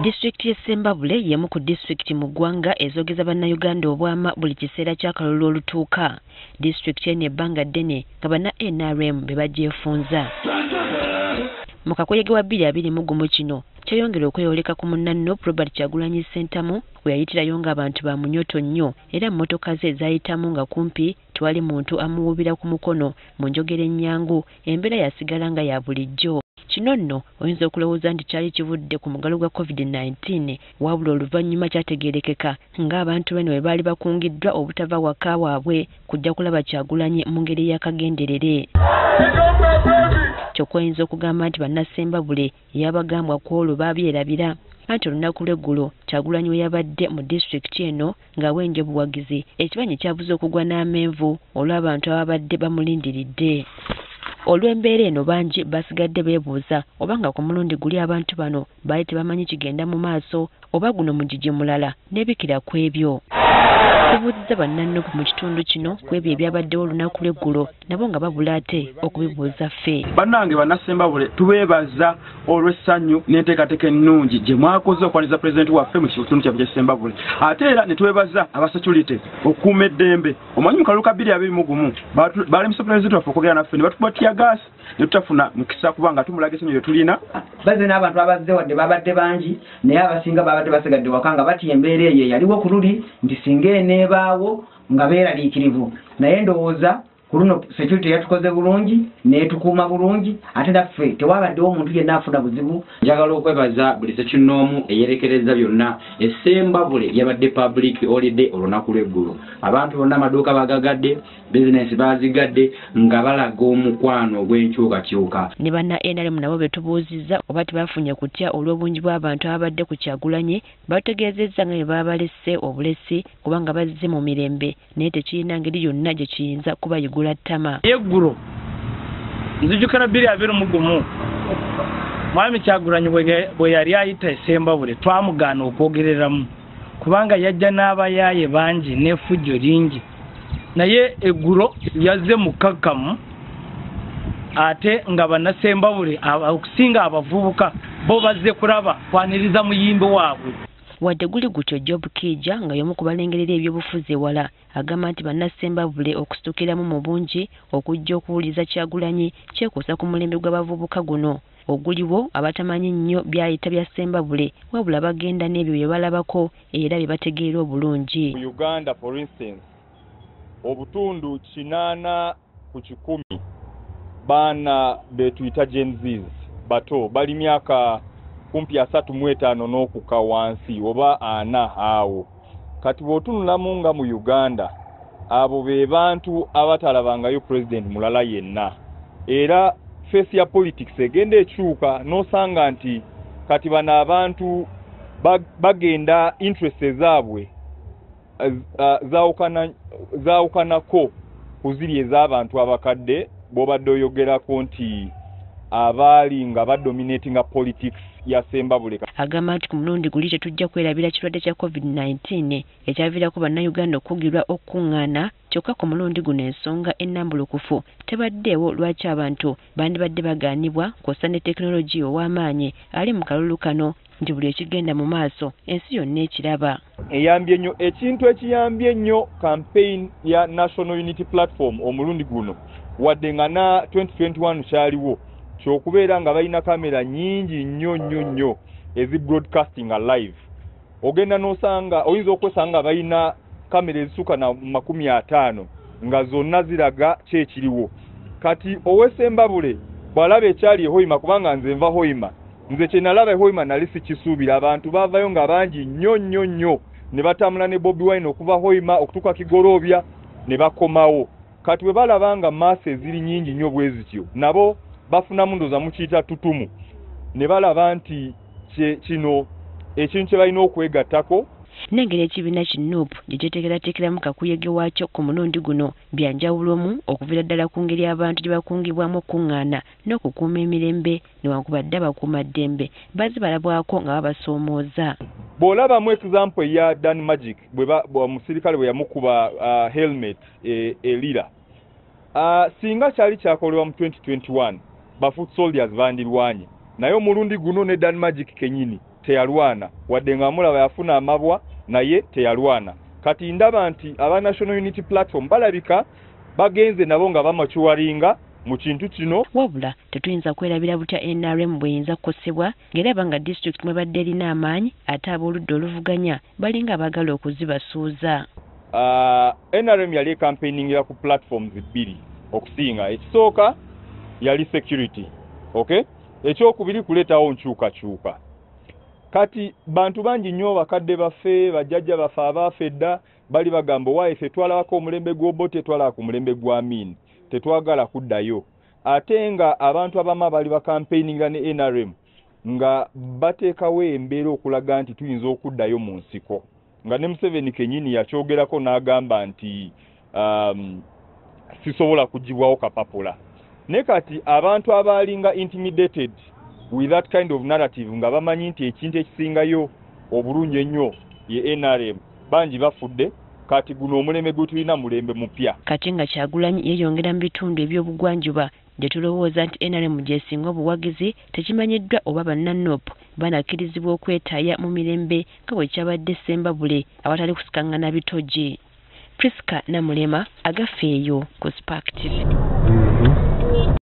Disitulikiti y'e Ssembabule y'emu ku disitulikiti mu ggwanga ezoogeza bannayuganda obwama buli kiseera ky'akalulu olutuuka. Disitulikiti eno ebbanga ddene nga banna NRM be bagyefunza. Mu kakuyege wa 2021 kino kyeyongera okweyoleka ku munnanno Robert Kyagulanyi Ssentamu we yayitirayo ng'abantu ba munyoto nnyo era mmotoka ze zaayitamu nga kumpi twali muntu amuwubira ku mukono mu njogera ennyangu embeera yasigala nga ya bulijjo. Kino nno oyinza okulowooza nti kyali kivudde ku muggalo gwa COVID-19 wabula oluvannyuma kyategeerekeka ng'abantu bano bwe baali bakungiddwa obutava waka waabwe kujja kulaba Kyagulanyi mu ngeri y'akagenderere. Kyokka oyinza okugamba nti Bannassembabule yabagambwa ku olwo baabyerabira anti olunaku lw'eggulo Kyagulanyi we yabadde mu disitulikiti eno ng'awenja obuwagizi ekibanyi kyabuze okugwa n'amenvu olw'abantu ababadde bamulindiridde. Olw'embeera eno bangi basigadde beebuuza oba nga ku mulundi guli abantu bano baali tebamanyi kigenda mu maaso oba guno mugigi mulala n'ebikira ku ebyo. Tubuuzizza bannannogu mu kitundu kino ku ebyo ebyabaddewo olunaku lw'eggulo nabo nga babula ate okubibuuza ffe. Bannange Bannassembabule tubeebaza olw'essanyu n'enteekateeka ennungi gye mwakoze okwaniza pulezidenti waffe mu kitundu kyaffe ky'e Ssembabule. Ate era ne tubeebaza abasecurity okukuuma eddembe. Omanyi mu kalulu ka 2021 balemesa pulezidenti waffe okwogera naffe ne batukuba tiyagaasi ne tutafuna mukisa kuba nga tumulaga essanyu lye tulina. Bazze n'abantu abazze wadde babadde bangi naye abasinga babadde basigadde waka nga batya embeera eyo yaliwo ku luli nti singa eneebaawo nga beeraliikirivu naye ndowooza ku luno security yatukoze bulungi neetukuuma bulungi ate naffe tewabaddewo omuntu yenna afuna buzibu. Njagala okwebaza buli sekinnoomu eyerekereza byonna. E Ssembabule yabadde public holiday olunaku lw'eggulo. Abantu bonna amaduuka bagagadde, bizinesi bazigadde nga balaga omukwano ogw'enkyukakyuka. Ne banna NRM nabo be tubuuzizza oba tebafunye kutya olw'obungi bw'abantu ababadde ku Kyagulanyi bategeezezza nga bwe baba balese obulesi kubanga bazze mu mirembe naye tekirina ngeri yonna gye kiyinza kubayigula ttama. Yeggulu nzijukira 2021 Mwami Kyagulanyi bwe yali ayita e Ssembabule twamugaana okwogereramu kubanga yajja n'abayaaye bangi n'effujjo lingi naye eggulo yazze mukakkamu ate nga Bannassembabule okusinga abavubuka bo bazze kulaba kwaniriza muyimbi waabwe. Wadde guli gutyo Job Kijja nga y'omu ku balengerera ebyobufuzi ewala agamba nti Bannassembabule okusitukiramu mu bungi okujja okuwuliza Kyagulanyi kyekuusa ku mulembe gw'abavubuka guno oguliwo abatamanyi nnyo byayita bya Ssembabule wabula bagenda n'ebyo bye balabako era bye bategeera obulungi. Mu Uganda for instance obutundu 80 ku 100 baana betuyita Gen Zs bato bali myaka kumpi 35 n'okuka wansi oba 4 awo. Kati bw'otunulamu nga mu Uganda abo be bantu abatalabangayo president mulala yenna era face ya politics egenda ekyuka n'osanga nti kati bano abantu bagenda interest zaabwe zaawukanako ku ziri ez'abantu abakadde bw'obadde oyogerako nti abaali nga badominatinga politics ya Ssembabule. Agamba nti ku mulundi guli tetujja kwerabira kirwadde kya COVID-19 ekyaviirako bannayuganda okugirwa okukuŋŋaana kyokka ku mulundi guno ensonga ennambulukufu tebaddeewo lwaki abantu bandibadde bagaanibwa kw'ossa ne tekinologiya ow'amaanyi ali mu kalulu kano nti buli ekigenda mu maaso ensi yonna ekiraba. Eyambye ennyo ekintu ekiyambye ennyo campaign ya National Unity Platform omulundi guno wadde nga na 2021 kyaliwo kyokubeera nga balina kamera nyingi nnyo ezi broadcasting live. Ogenda n'osanga oyinza okwesanga balina kamera ezisuka na 50 nga zonna ziraga kyekiriwo. Kati ow'e Ssembabule bw'alaba ekyali e Hoima kubanga nze nva Hoima nze kye nalaba e Hoima nali sikisuubira abantu baavayo nga bangi nnyo ne batambula ne Bobi Wine okuva Hoima okutuuka Kigorobya ne bakomawo. Kati bwe balaba nga maaso eziri nnyingi nnyo bwe zityo nabo bafunamu ndoza mukiyita tutumu ne balaba nti kino ekintu kye balina okwegattako. N'engeri ekibiina ki Nuupu gye kyeteekerateekeramu kakuyege waakyo ku mulundi guno byanjawulomu okuviira ddala ku ngeri abantu gye bakungibwamu okuŋŋaana n'okukuuma emirembe newankubadde abakuumaddembe bazzi balabwako nga babasoomooza. Bw'olabamu example ya Dan Magic omusirikale bwe yamukuba helmet elira singa kyali kyakolebwa mu 2021 ba foot soldiers bandirwanye naye omulundi guno ne Dan Magic kenyini teyalwana wadde nga mulaba yafuna amabwa naye teyalwana. Kati ndaba nti aba National Unity Platform balabika bagenze nabo nga bamachuwaringa mu kintu kino. Wabula tetuyinza kwerabira butya NRM bweyinza kukosebwa ng'eraba nga district mwe badde erina amaanyi ate ab'oludda oluvuganya balinga abagala okuzibasuuza. NRM yali campaigningira ku platforms bbiri okusinga. Ekisooka yali security, okay? Ekyokubiri kuleetawo nkyukakyuka. Kati bantu bangi nnyo bakadde baffe bajjajja baffe abaafedda bali bagamba waaye ffe twalabako omulembe gw'Obote twalaba ku mulembe gwa Amin tetwagala kuddayo. Ate nga abantu abamu bali bakampeyinga ne NRM nga bateekawo embeera okulaga nti tuyinza okuddayo mu nsiko. Nga ne Museveni kenyini yakyogerako n'agamba nti sisobola kugibwawo kapapula. Ne kati abantu abalinga intimidated with that kind of narrative nga bamanyi nti ekintu ekisingayo obulungi ennyo ye NRM bangi bafudde. Kati guno omulembe gwe tulina mulembe mupya. Kati nga Kyagulanyi yeeyongera mu bitundu eby'obugwanjuba gye tulowooza nti NRM gy'esinga obuwagizi tekimanyiddwa oba bannannopu banakkirizibwa okwetaaya mu mirembe nga bwe kyabadde Ssembabule awatali kusikangana bitogi. Priska Namulema agafeeyo ku Spark TV.